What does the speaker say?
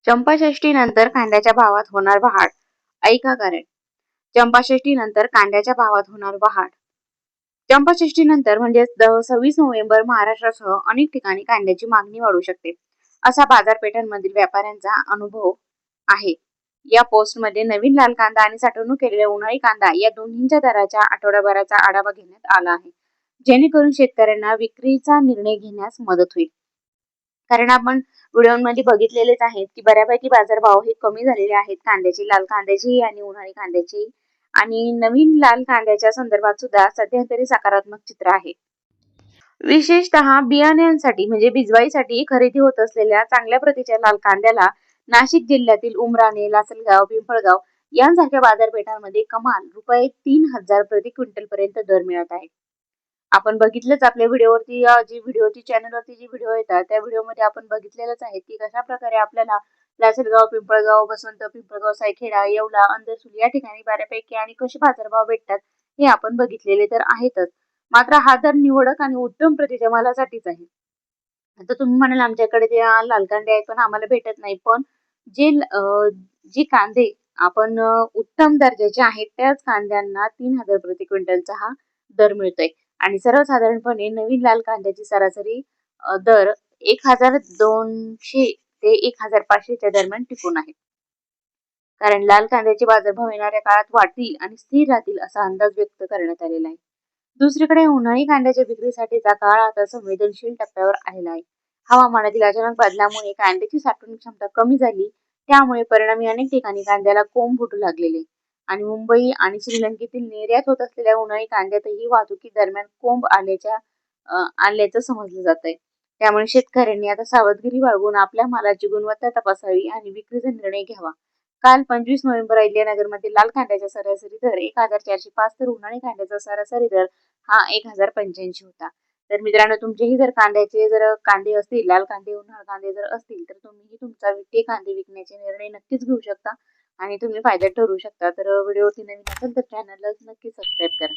चंपाषष्ठीनंतर कांद्याच्या भावात होणार वाढ, ऐका कारण. चंपाषष्ठीनंतर कांद्याच्या भावात होणार वाढ. चंपाषष्ठीनंतर म्हणजे 26 नोव्हेंबर महाराष्ट्रासह अनेक ठिकाणी कांद्याची मागणी वाढू शकते, असा बाजारपेठांमधील व्यापाऱ्यांचा अनुभव आहे. या पोस्टमध्ये नवीन लाल कांदा आणि साठवणूक केलेला उन्हाळी कांदा या दोन्हींच्या दराच्या आठवडाभराचा आढावा घेण्यात आला आहे, जेणेकरून शेतकऱ्यांना विक्रीचा निर्णय घेण्यास मदत होईल. कारण आपण व्हिडिओमध्ये बघितलेलेच आहेत की बऱ्यापैकी बाजारभाव हे कमी झालेले आहेत कांद्याची, लाल कांद्याची आणि उन्हाळी कांद्याची. आणि नवीन लाल कांद्याच्या संदर्भात सुद्धा सध्या तरी सकारात्मक चित्र आहे. विशेषतः बियाण्यांसाठी म्हणजे बिजवाईसाठी खरेदी होत असलेल्या चांगल्या प्रतीच्या लाल कांद्याला नाशिक जिल्ह्यातील उमराणे, लासलगाव, पिंपळगाव यांसारख्या बाजारपेठांमध्ये कमाल ₹3,000 प्रति क्विंटल पर्यंत दर मिळत आहे. आपण बघितलंच आपल्या व्हिडिओवरती जी व्हिडिओची चॅनलवरती जी व्हिडिओ येतात त्या व्हिडिओमध्ये आपण बघितलेलंच आहे की कशा प्रकारे आपल्याला लासलगाव, पिंपळगाव, बसवंत, पिंपळगाव, सायखेडा, येवला, अंदरसूल या ठिकाणी बऱ्यापैकी आणि कसे बाजारभाव भेटतात हे आपण बघितलेले तर आहेतच. मात्र हा दर निवडक आणि उत्तम प्रतीच्या मालासाठीच आहे. आता तुम्ही म्हणाल आमच्याकडे ते लाल कांदे आहेत पण आम्हाला भेटत नाही, पण जे जे कांदे आपण उत्तम दर्जाचे आहेत त्याच कांद्यांना 3,000 प्रति क्विंटलचा हा दर मिळतोय. आणि सर्वसाधारणपणे नवीन लाल कांद्याची सरासरी दर 1,200 ते 1,500च्या दरम्यान टिकून आहे. कारण लाल कांद्याचे बाजारभाव येणाऱ्या काळात वाढतील आणि स्थिर राहतील असा अंदाज व्यक्त करण्यात आलेला आहे. दुसरीकडे उन्हाळी कांद्याच्या विक्रीसाठीचा काळ आता संवेदनशील टप्प्यावर आलेला आहे. हवामानातील अचानक बदलामुळे कांद्याची साठवण क्षमता कमी झाली, त्यामुळे परिणामी अनेक ठिकाणी कांद्याला कोंब फुटू लागलेले आणि मुंबई आणि श्रीलंकेतील निर्यात होत असलेल्या उन्हाळी कांद्यातही वाहतुकी दरम्यान कोंब आल्याचं समजलं जात आहे. त्यामुळे शेतकऱ्यांनी आता सावधगिरी बाळगून आपल्या मालाची गुणवत्ता तपासावी आणि विक्रीचा निर्णय घ्यावा. काल 25 नोव्हेंबर अहिल्यानगरमध्ये लाल कांद्याचा सरासरी दर 1,405 तर उन्हाळी कांद्याचा सरासरी दर हा 1,085 होता. तर मित्रांनो, तुमचेही जर कांदे असतील, लाल कांदे, उन्हाळी कांदे जर असतील तर तुम्हीही तुमचा ते कांदे विकण्याचे निर्णय नक्कीच घेऊ शकता आणि तुम्ही फायद्यात ठरू शकता. तर व्हिडिओवरती नवीन असेल तर चॅनलला नक्की सबस्क्राईब करा.